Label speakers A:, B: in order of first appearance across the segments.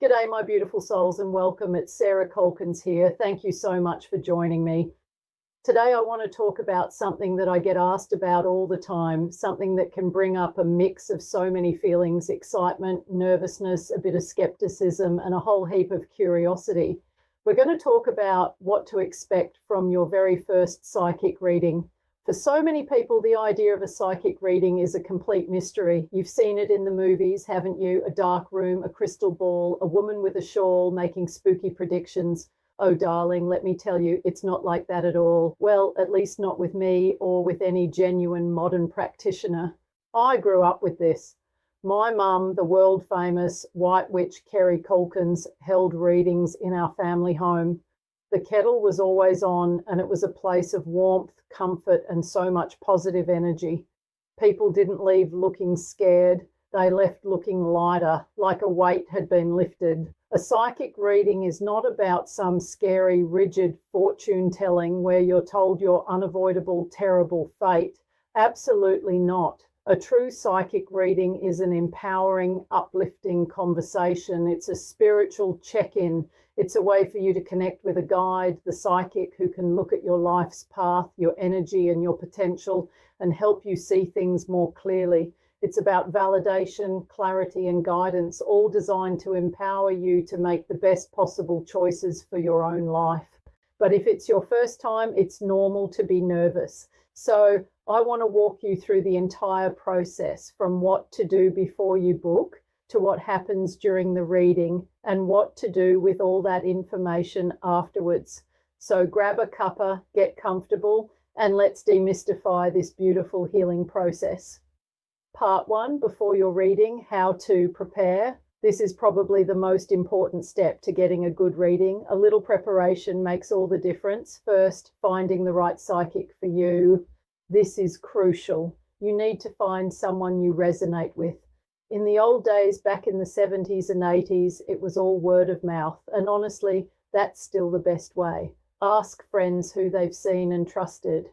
A: G'day, my beautiful souls, and welcome. It's Sarah Colkins here. Thank you so much for joining me. Today, I want to talk about something that I get asked about all the time, something that can bring up a mix of so many feelings: excitement, nervousness, a bit of skepticism, and a whole heap of curiosity. We're going to talk about what to expect from your very first psychic reading. For so many people, the idea of a psychic reading is a complete mystery. You've seen it in the movies, haven't you? A dark room, a crystal ball, a woman with a shawl making spooky predictions. Oh, darling, let me tell you, it's not like that at all. Well, at least not with me or with any genuine modern practitioner. I grew up with this. My mum, the world famous White Witch Kerry Colkins, held readings in our family home. The kettle was always on, and it was a place of warmth, comfort, and so much positive energy. People didn't leave looking scared. They left looking lighter, like a weight had been lifted. A psychic reading is not about some scary, rigid fortune telling where you're told your unavoidable, terrible fate. Absolutely not. A true psychic reading is an empowering, uplifting conversation. It's a spiritual check-in. It's a way for you to connect with a guide, the psychic, who can look at your life's path, your energy, and your potential, and help you see things more clearly. It's about validation, clarity, and guidance, all designed to empower you to make the best possible choices for your own life. But if it's your first time, it's normal to be nervous. So I want to walk you through the entire process, from what to do before you book to what happens during the reading and what to do with all that information afterwards. So grab a cuppa, get comfortable, and let's demystify this beautiful healing process. Part 1, before your reading, how to prepare. This is probably the most important step to getting a good reading. A little preparation makes all the difference. First, finding the right psychic for you. This is crucial. You need to find someone you resonate with. In the old days, back in the 70s and 80s, it was all word of mouth. And honestly, that's still the best way. Ask friends who they've seen and trusted.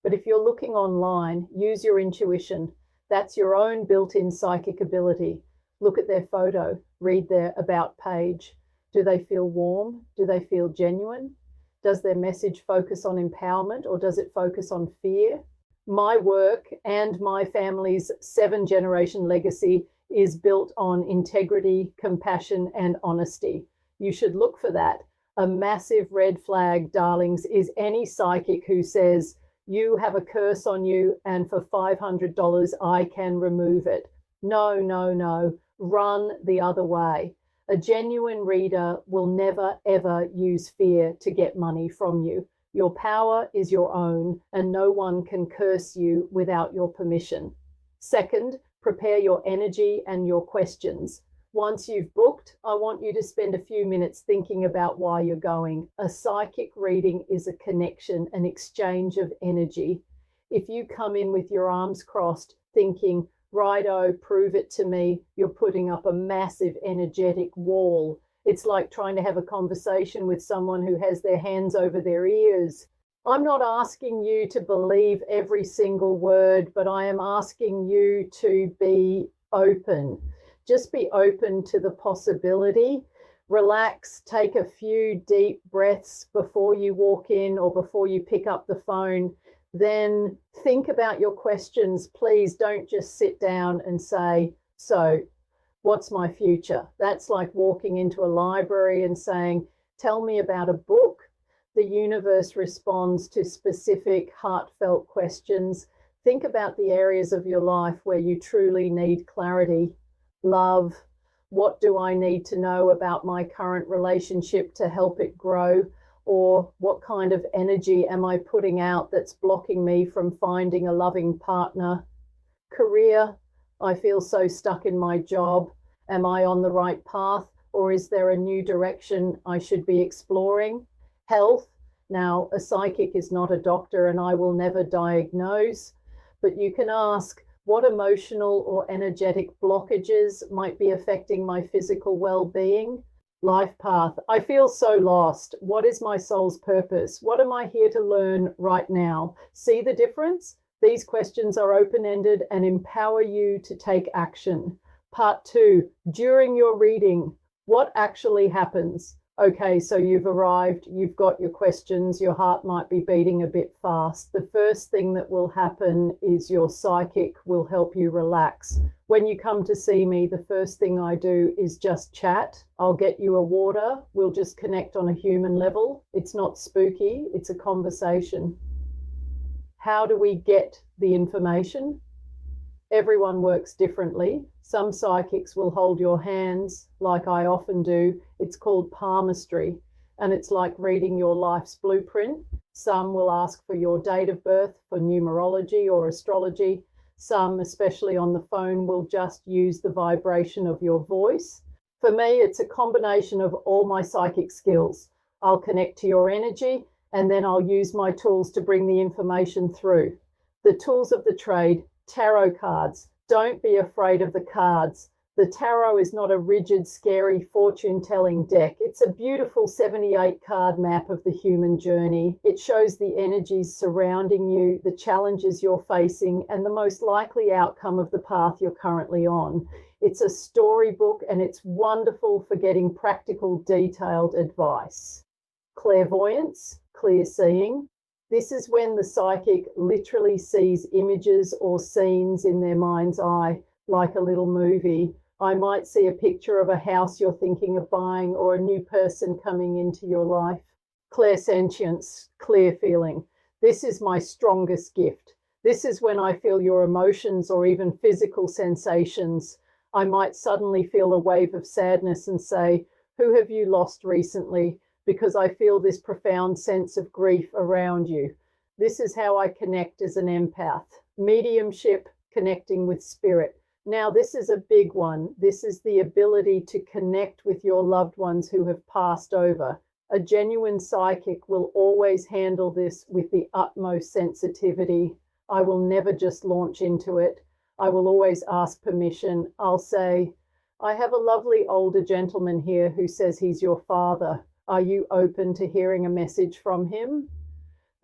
A: But if you're looking online, use your intuition. That's your own built-in psychic ability. Look at their photo, read their about page. Do they feel warm? Do they feel genuine? Does their message focus on empowerment, or does it focus on fear? My work and my family's 7-generation legacy is built on integrity, compassion, and honesty. You should look for that. A massive red flag, darlings, is any psychic who says, you have a curse on you and for $500 I can remove it. No, no, no. Run the other way. A genuine reader will never, ever use fear to get money from you. Your power is your own, and no one can curse you without your permission. Second, prepare your energy and your questions. Once you've booked, I want you to spend a few minutes thinking about why you're going. A psychic reading is a connection, an exchange of energy. If you come in with your arms crossed, thinking, righto, prove it to me, you're putting up a massive energetic wall. It's like trying to have a conversation with someone who has their hands over their ears. I'm not asking you to believe every single word, but I am asking you to be open. Just be open to the possibility. Relax, take a few deep breaths before you walk in or before you pick up the phone. Then think about your questions. Please don't just sit down and say, so what's my future? That's like walking into a library and saying, tell me about a book. The universe responds to specific, heartfelt questions. Think about the areas of your life where you truly need clarity. Love. What do I need to know about my current relationship to help it grow? Or what kind of energy am I putting out that's blocking me from finding a loving partner? Career. I feel so stuck in my job. Am I on the right path, or is there a new direction I should be exploring? Health. Now, a psychic is not a doctor, and I will never diagnose, but you can ask, what emotional or energetic blockages might be affecting my physical well-being? Life path. I feel so lost. What is my soul's purpose? What am I here to learn right now? See the difference? These questions are open-ended and empower you to take action. Part 2, during your reading, What actually happens? Okay, so you've arrived, you've got your questions, your heart might be beating a bit fast. The first thing that will happen is your psychic will help you relax. When you come to see me, the first thing I do is just chat. I'll get you a water. We'll just connect on a human level. It's not spooky, it's a conversation. How do we get the information? Everyone works differently. Some psychics will hold your hands, like I often do. It's called palmistry, and it's like reading your life's blueprint. Some will ask for your date of birth for numerology or astrology. Some, especially on the phone, will just use the vibration of your voice. For me, it's a combination of all my psychic skills. I'll connect to your energy, and then I'll use my tools to bring the information through. The tools of the trade. Tarot cards. Don't be afraid of the cards. The tarot is not a rigid, scary fortune-telling deck. It's a beautiful 78 card map of the human journey. It shows the energies surrounding you, the challenges you're facing, and the most likely outcome of the path you're currently on. It's a storybook, and it's wonderful for getting practical, detailed advice. Clairvoyance, clear seeing. This is when the psychic literally sees images or scenes in their mind's eye, like a little movie. I might see a picture of a house you're thinking of buying or a new person coming into your life. Clairsentience, clear feeling. This is my strongest gift. This is when I feel your emotions or even physical sensations. I might suddenly feel a wave of sadness and say, "Who have you lost recently?" Because I feel this profound sense of grief around you. This is how I connect as an empath. Mediumship, connecting with spirit. Now, this is a big one. This is the ability to connect with your loved ones who have passed over. A genuine psychic will always handle this with the utmost sensitivity. I will never just launch into it. I will always ask permission. I'll say, "I have a lovely older gentleman here who says he's your father. Are you open to hearing a message from him?"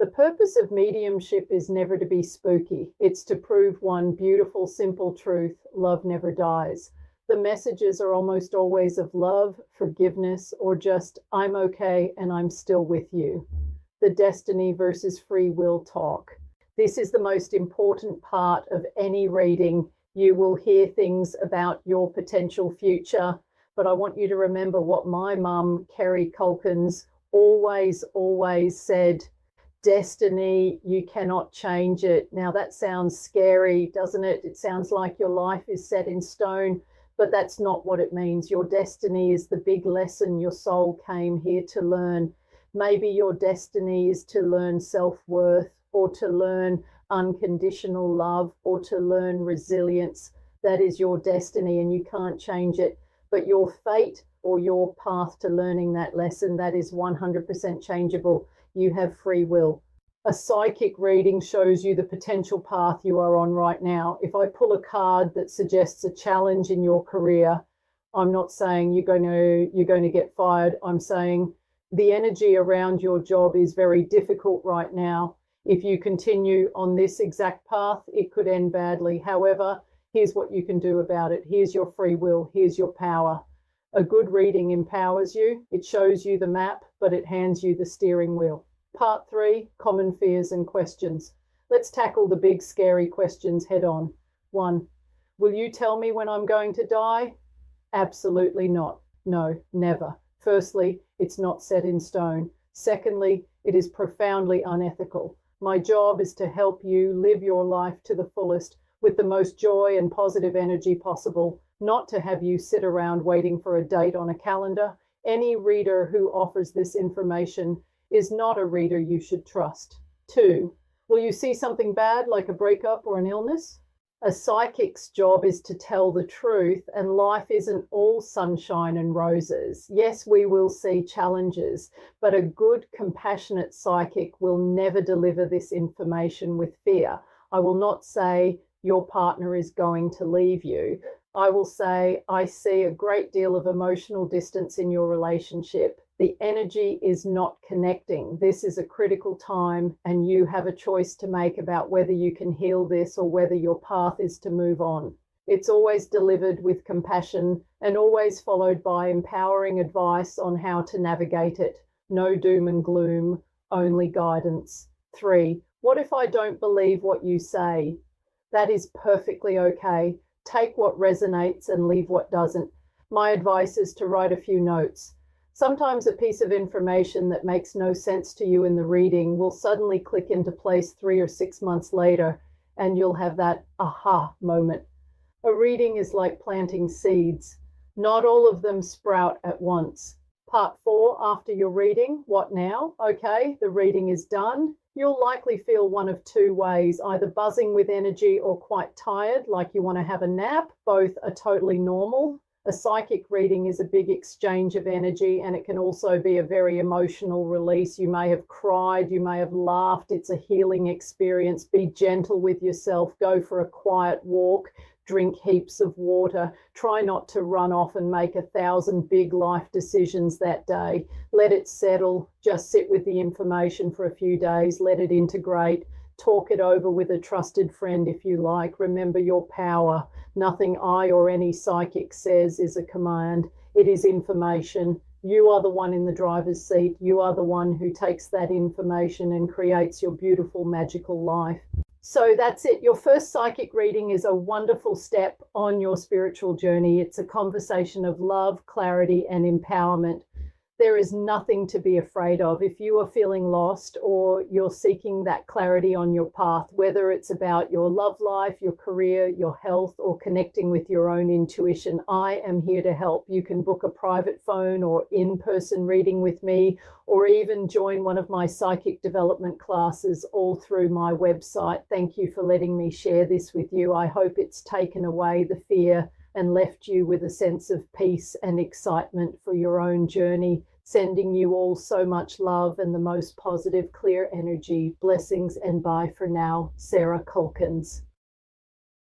A: The purpose of mediumship is never to be spooky. It's to prove one beautiful, simple truth: love never dies. The messages are almost always of love, forgiveness, or just, "I'm okay and I'm still with you." The destiny versus free will talk. This is the most important part of any reading. You will hear things about your potential future, but I want you to remember what my mum, Kerry Culkins, always said: destiny, you cannot change it. Now that sounds scary, doesn't it? It sounds like your life is set in stone, but that's not what it means. Your destiny is the big lesson your soul came here to learn. Maybe your destiny is to learn self-worth, or to learn unconditional love, or to learn resilience. That is your destiny, and you can't change it. But your fate or your path to learning that lesson, that is 100% changeable. You have free will. A psychic reading shows you the potential path you are on right now. If I pull a card that suggests a challenge in your career, I'm not saying you're going to get fired. I'm saying the energy around your job is very difficult right now. If you continue on this exact path, it could end badly. However, here's what you can do about it. Here's your free will. Here's your power. A good reading empowers you. It shows you the map, but it hands you the steering wheel. Part 3, common fears and questions. Let's tackle the big, scary questions head on. 1, will you tell me when I'm going to die? Absolutely not. No, never. Firstly, it's not set in stone. Secondly, it is profoundly unethical. My job is to help you live your life to the fullest with the most joy and positive energy possible, not to have you sit around waiting for a date on a calendar. Any reader who offers this information is not a reader you should trust. 2, will you see something bad like a breakup or an illness? A psychic's job is to tell the truth, and life isn't all sunshine and roses. Yes, we will see challenges, but a good, compassionate psychic will never deliver this information with fear. I will not say your partner is going to leave you. I will say, I see a great deal of emotional distance in your relationship. The energy is not connecting. This is a critical time, and you have a choice to make about whether you can heal this or whether your path is to move on. It's always delivered with compassion and always followed by empowering advice on how to navigate it. No doom and gloom, only guidance. 3. What if I don't believe what you say? That is perfectly okay. Take what resonates and leave what doesn't. My advice is to write a few notes. Sometimes a piece of information that makes no sense to you in the reading will suddenly click into place 3 or 6 months later, and you'll have that aha moment. A reading is like planting seeds. Not all of them sprout at once. Part 4, after your reading, what now? Okay, the reading is done. You'll likely feel one of 2 ways, either buzzing with energy or quite tired, like you want to have a nap. Both are totally normal. A psychic reading is a big exchange of energy, and it can also be a very emotional release. You may have cried, you may have laughed. It's a healing experience. Be gentle with yourself. Go for a quiet walk. Drink heaps of water. Try not to run off and make 1,000 big life decisions that day. Let it settle. Just sit with the information for a few days. Let it integrate. Talk it over with a trusted friend if you like. Remember your power. Nothing I or any psychic says is a command. It is information. You are the one in the driver's seat. You are the one who takes that information and creates your beautiful, magical life. So that's it. Your first psychic reading is a wonderful step on your spiritual journey. It's a conversation of love, clarity, and empowerment. There is nothing to be afraid of. If you are feeling lost or you're seeking that clarity on your path, whether it's about your love life, your career, your health, or connecting with your own intuition, I am here to help. You can book a private phone or in-person reading with me, or even join one of my psychic development classes all through my website. Thank you for letting me share this with you. I hope it's taken away the fear and left you with a sense of peace and excitement for your own journey. Sending you all so much love and the most positive, clear energy. Blessings and bye for now. Sarah Culkins.